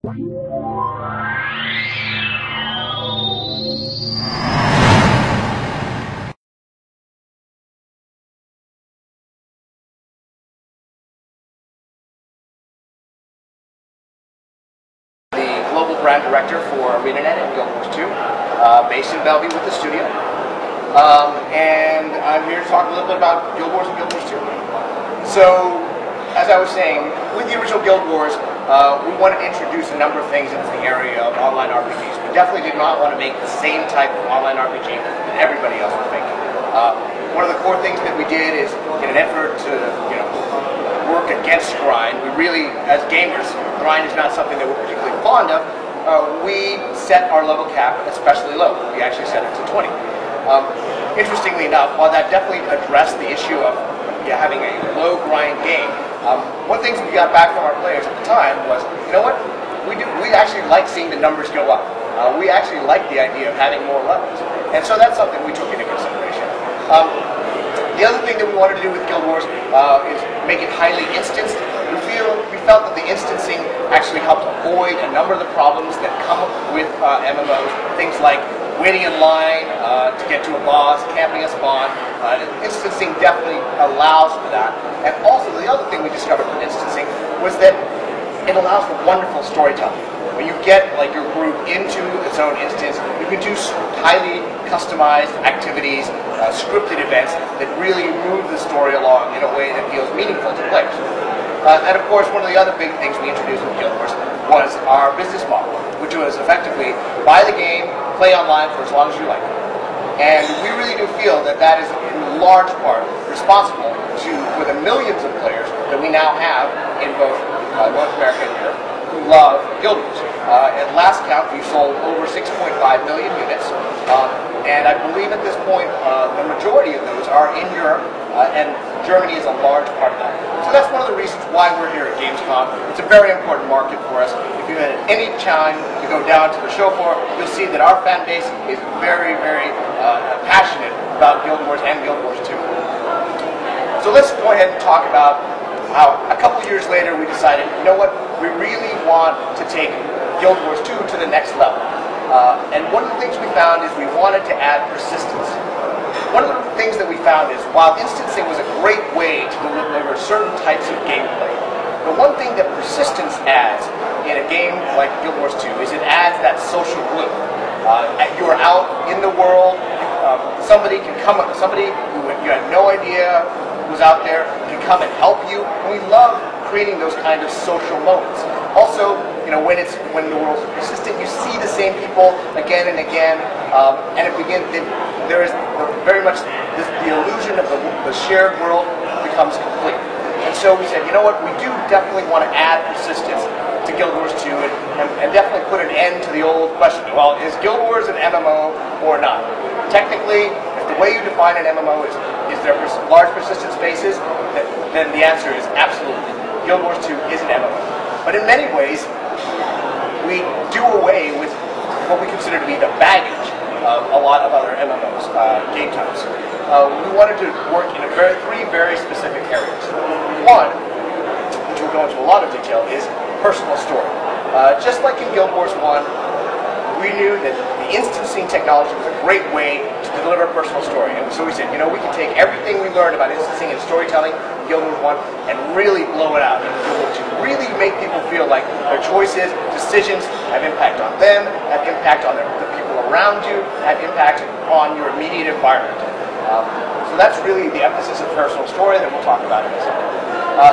Global brand director for ArenaNet and Guild Wars 2, based in Bellevue with the studio. And I'm here to talk a little bit about Guild Wars and Guild Wars 2. So, as I was saying, with the original Guild Wars, we wanted to introduce a number of things into the area of online RPGs. We definitely did not want to make the same type of online RPG that everybody else was making. One of the core things that we did is, in an effort to, work against grind, we really, as gamers, grind is not something that we're particularly fond of. We set our level cap especially low. We actually set it to 20. Interestingly enough, while that definitely addressed the issue of having a low grind game, one of the things we got back from our players at the time was, you know what, we actually like seeing the numbers go up. We actually like the idea of having more levels. And so that's something we took into consideration. The other thing that we wanted to do with Guild Wars is make it highly instanced. We felt that the instancing actually helped avoid a number of the problems that come with MMOs. Things like waiting in line to get to a boss, camping a spawn. Instancing definitely allows for that. And also the other thing we discovered with instancing was that it allows for wonderful storytelling. When you get your group into its own instance, you can do highly customized activities, scripted events that really move the story along in a way that feels meaningful to players. And of course, one of the other big things we introduced with Guild Wars was our business model, which was effectively buy the game, play online for as long as you like it. And we really do feel that that is in large part responsible for the millions of players that we now have in both North America and Europe who love Guild Wars. At last count, we've sold over 6.5 million units, and I believe at this point the majority of those are in Europe, and Germany is a large part of that. So that's one of the reasons why we're here at Gamescom. It's a very important market for us. If you had any time to go down to the show floor, you'll see that our fan base is very, very passionate about Guild Wars and Guild Wars 2. So let's go ahead and talk about how a couple years later we decided, you know what, we really want to take Guild Wars 2 to the next level. And one of the things we found is we wanted to add persistence. One of the things that we found is while instancing was a great way to deliver certain types of gameplay, the one thing that persistence adds in a game like Guild Wars 2 is it adds that social glue. You're out in the world, somebody who you had no idea was out there can come and help you, and we love creating those kind of social moments. Also, when the world's persistent, you see the same people again and again, and there is very much the illusion of the shared world becomes complete. And so we said, you know what, we do definitely want to add persistence to Guild Wars 2 and definitely put an end to the old question, well, is Guild Wars an MMO or not? Technically, if the way you define an MMO is there large persistent spaces, then the answer is absolutely. Guild Wars 2 is an MMO. But in many ways, we do away with what we consider to be the baggage of a lot of other MMOs, game types. We wanted to work in three very specific areas. One, which we'll go into a lot of detail, is personal story. Just like in Guild Wars 1, we knew that the instancing technology was a great way to deliver a personal story. And so we said, we can take everything we learned about instancing and storytelling in Guild Wars 1 and really blow it out in Guild Wars 2. Really make people feel like their choices, decisions have impact on them, have impact on the people around you, have impact on your immediate environment. So that's really the emphasis of personal story that we'll talk about in a second.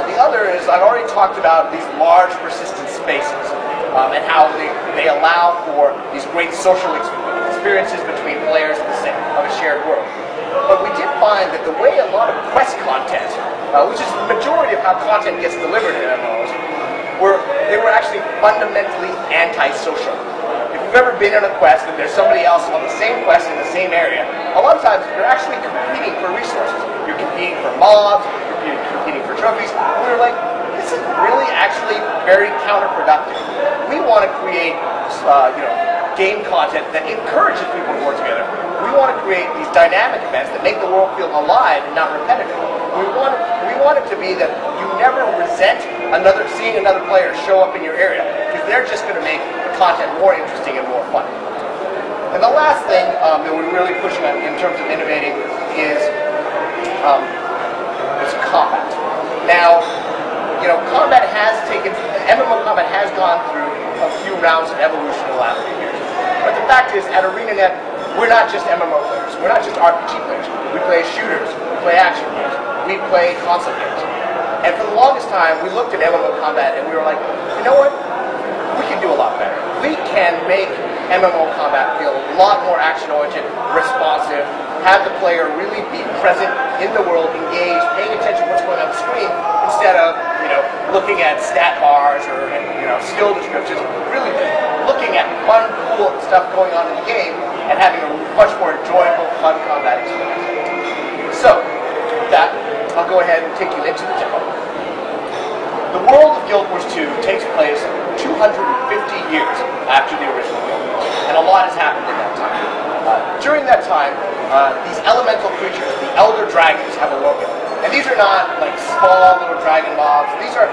The other is, I've already talked about these large persistent spaces and how they allow for these great social experiences between players of a shared world. But we did find that the way a lot of quest content, which is the majority of how content gets delivered in MMOs, they were actually fundamentally anti-social. If you've ever been on a quest and there's somebody else on the same quest in the same area, a lot of times you're actually competing for resources. You're competing for mobs, you're competing for trophies. And we were like, this is really actually very counterproductive. We want to create, game content that encourages people to work together. We want to create these dynamic events that make the world feel alive and not repetitive. We want it to be that you never resent seeing another player show up in your area, because they're just going to make the content more interesting and more fun. And the last thing that we're really pushing on in terms of innovating is combat. Now, combat has MMO combat has gone through a few rounds of evolution in the last few years. But the fact is, at ArenaNet, we're not just MMO players. We're not just RPG players. We play shooters. We play action games. We play console games. And for the longest time, we looked at MMO combat and we were like, you know what? We can do a lot better. We can make MMO combat feel a lot more action-oriented, responsive, have the player really be present in the world, engaged, paying attention to what's going on the screen, instead of, looking at stat bars or, skill descriptions, really looking at fun, cool stuff going on in the game and having a much more enjoyable, fun combat experience. So, with that, I'll go ahead and take you into the demo. The world of Guild Wars 2 takes place 250 years after the original Guild Wars, and a lot has happened in that time. During that time, these elemental creatures, the Elder Dragons, have awoken. And these are not like small little dragon mobs. These are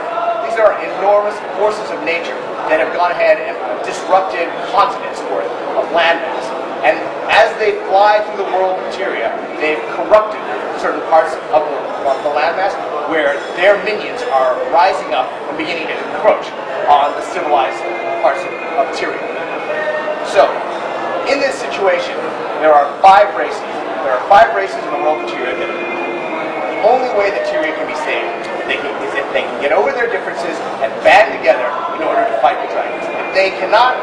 enormous forces of nature that have gone ahead and disrupted continents worth of landmass. And as they fly through the world of materia, they've corrupted certain parts of the landmass where their minions are rising up and beginning to encroach on the civilized parts of Tyria. So, in this situation, there are 5 races. There are 5 races in the world of Tyria that the only way that Tyria can be saved is if they can get over their differences and band together in order to fight the dragons. If they cannot,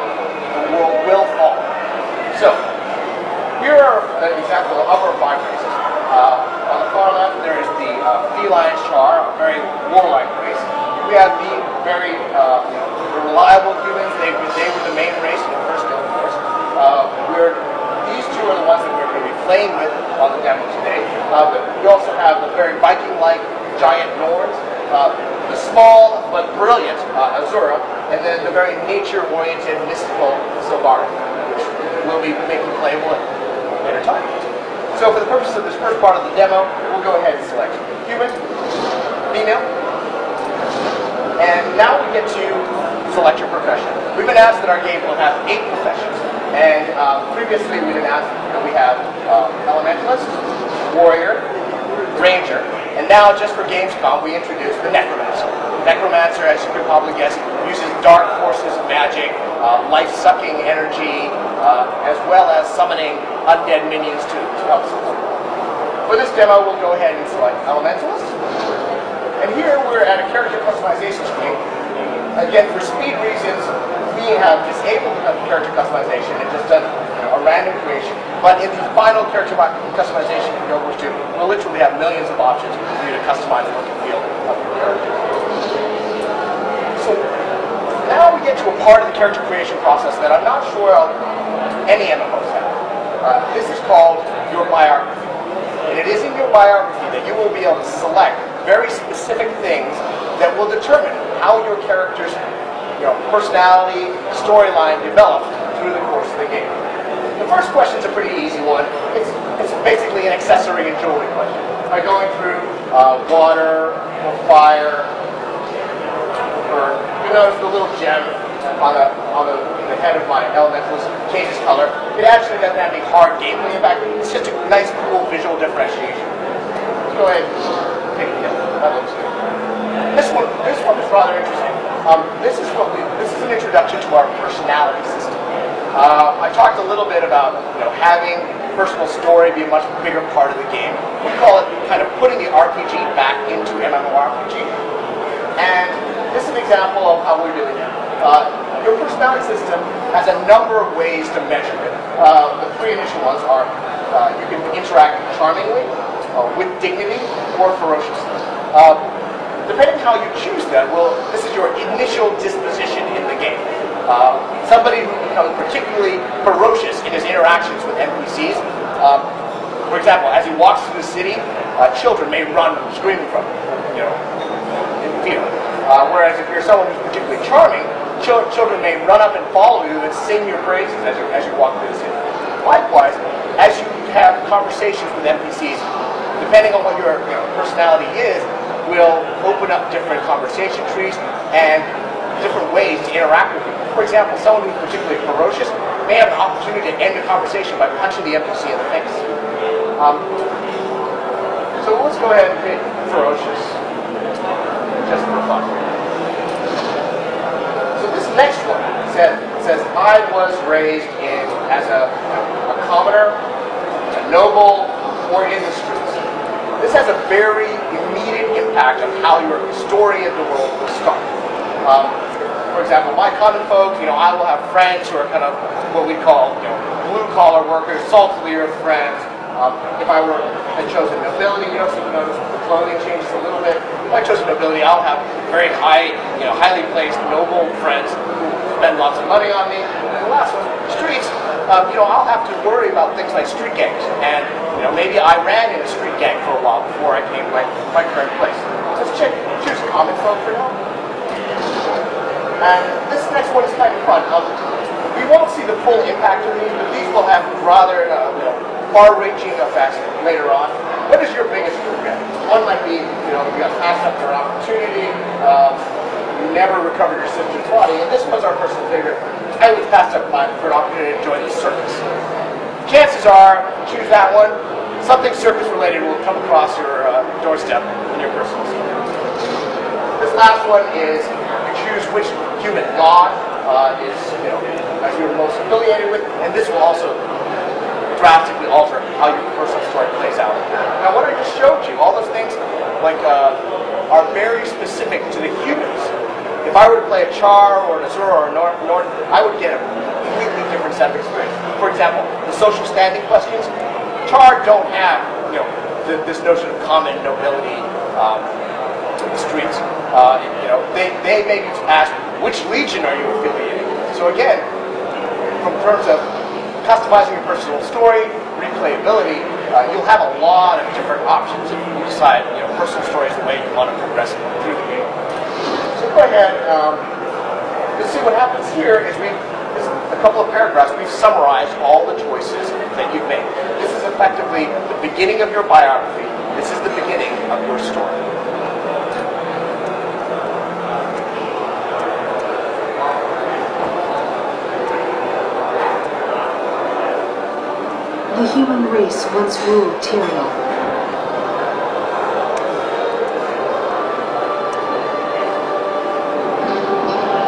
the world will fall. So, here are an example of our 5 races. On the far left, there is the feline char, a very warlike race. We have the very reliable humans. They were the main race in the first Guild Wars. These two are the ones that we're going to be playing with on the demo today. But we also have the very Viking-like giant Norns, the small but brilliant Azura, and then the very nature-oriented mystical Silvari, which we'll be making playable at a later time. So for the purpose of this first part of the demo, we'll go ahead and select human, female, and now we get to select your profession. We've been asked that our game will have 8 professions, and previously we've been asked that we have elementalist, warrior, ranger, and now just for Gamescom we introduced the necromancer. Necromancer, as you could probably guess, uses dark forces, magic, life-sucking energy, as well as summoning undead minions to help support. For this demo, we'll go ahead and select elementalist. And here we're at a character customization screen. Again, for speed reasons, we have disabled character customization and just done a random creation. But in the final character customization in Guild Wars 2, we'll literally have millions of options for you to customize the look and feel of your character. So now we get to a part of the character creation process that I'm not sure any MMOs have. This is called your biography. And it is in your biography that you will be able to select very specific things that will determine how your character's personality, storyline develop through the course of the game. The first question is a pretty easy one. It's basically an accessory and jewelry question. By going through water, fire, or you notice the little gem on the head of my elementalist changes color. It actually doesn't have any hard gameplay. In fact, it's just a nice, cool visual differentiation. Let's go ahead and take a look. That looks good. This one is rather interesting. This is an introduction to our personality system. I talked a little bit about having personal story be a much bigger part of the game. We call it kind of putting the RPG back into MMORPG. And this is an example of how we're doing it. Your personality system has a number of ways to measure it. The 3 initial ones are you can interact charmingly, with dignity, or ferociously. Depending how you choose them, this is your initial disposition in the game. Somebody who becomes particularly ferocious in his interactions with NPCs. For example, as he walks through the city, children may run screaming from him, in fear. Whereas if you're someone who's particularly charming, children may run up and follow you and sing your praises as you walk through the city. Likewise, as you have conversations with NPCs, depending on what your personality is, will open up different conversation trees and different ways to interact with people. For example, someone who's particularly ferocious may have an opportunity to end the conversation by punching the NPC in the face. So let's go ahead and pick ferocious, just for fun. So this next one says I was raised as a commoner, a noble, or in the streets. This has a very immediate impact on how your story of the world will start. For example, my common folk, I will have friends who are kind of what we call, blue-collar workers, salt-of-the earth friends. If I were chosen nobility, so you notice the clothing changes a little bit. If I chose nobility, I'll have very highly placed noble friends who spend lots of money on me. And the last one, streets. I'll have to worry about things like street gangs, and maybe I ran in a street gang for a while before I came to my current place. So let's choose common folk for now. And this next one is kind of fun. We won't see the full impact of these, but these will have rather far-reaching effects later on. What is your biggest regret? One might be, you got passed up for an opportunity, you never recovered your sister's body, and this was our personal favorite. I was passed up for an opportunity to join the circus. Chances are, choose that one, something circus-related will come across your doorstep in your personal story. This last one is you choose which human god is, as you're most affiliated with, and this will also drastically alter how your personal story plays out. Now, what I just showed you, all those things, are very specific to the humans. If I were to play a Char or an Azura or a Nord, I would get a completely different set of experience. For example, the social standing questions, Char don't have, this notion of common nobility in the streets. They may be asked, which legion are you affiliated with? So again, from terms of customizing your personal story, replayability, you'll have a lot of different options if you decide, personal story is the way you want to progress through the game. So go ahead, let's see what happens here is a couple of paragraphs, we've summarized all the choices that you've made. This is effectively the beginning of your biography. This is the beginning of your story. The human race once ruled Tyrael.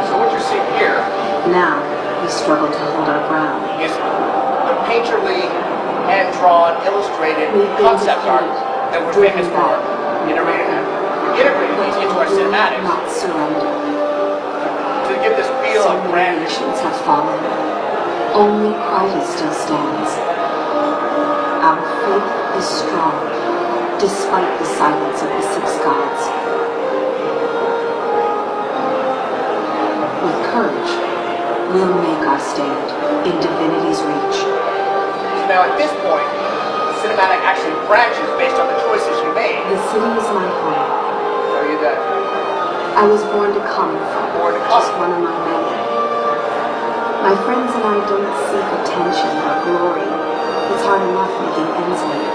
So what you're seeing here now we struggle to hold our ground. Is the painterly, hand-drawn, illustrated concept art that we're famous for integrating these into our cinematics. Not surrender. To give this feel of grandeur. Nations have fallen. Only Chrys still stands. Our faith is strong, despite the silence of the six gods. With courage, we'll make our stand in divinity's reach. Now at this point, the cinematic actually branches based on the choices you made. The city is my home. Show you that. I was born to come from, just one among many. My friends and I don't seek attention or glory. It's hard enough making ends meet.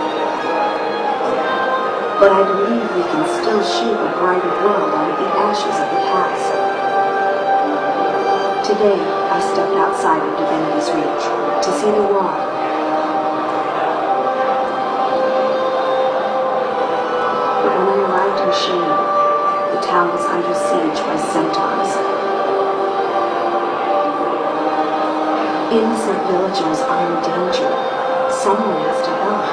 But I believe we can still shape a brighter world out of the ashes of the past. Today, I stepped outside of divinity's reach to see the wall. But when I arrived in Shane, the town was under siege by centaurs. Innocent villagers are in danger. Someone has to help.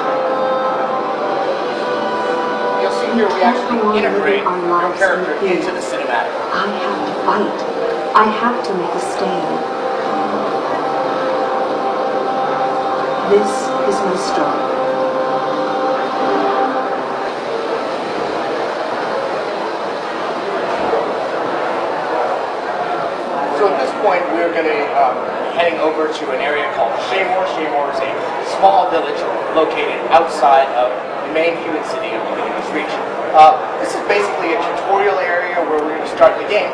You'll see here we actually integrate our character into the cinematic. I have to fight. I have to make a stand. This is my story. So at this point, we're going to heading over to an area called Shaymore. Shaymore is a small village located outside of the main human city of Divinity's Reach. This is basically a tutorial area where we're going to start the game.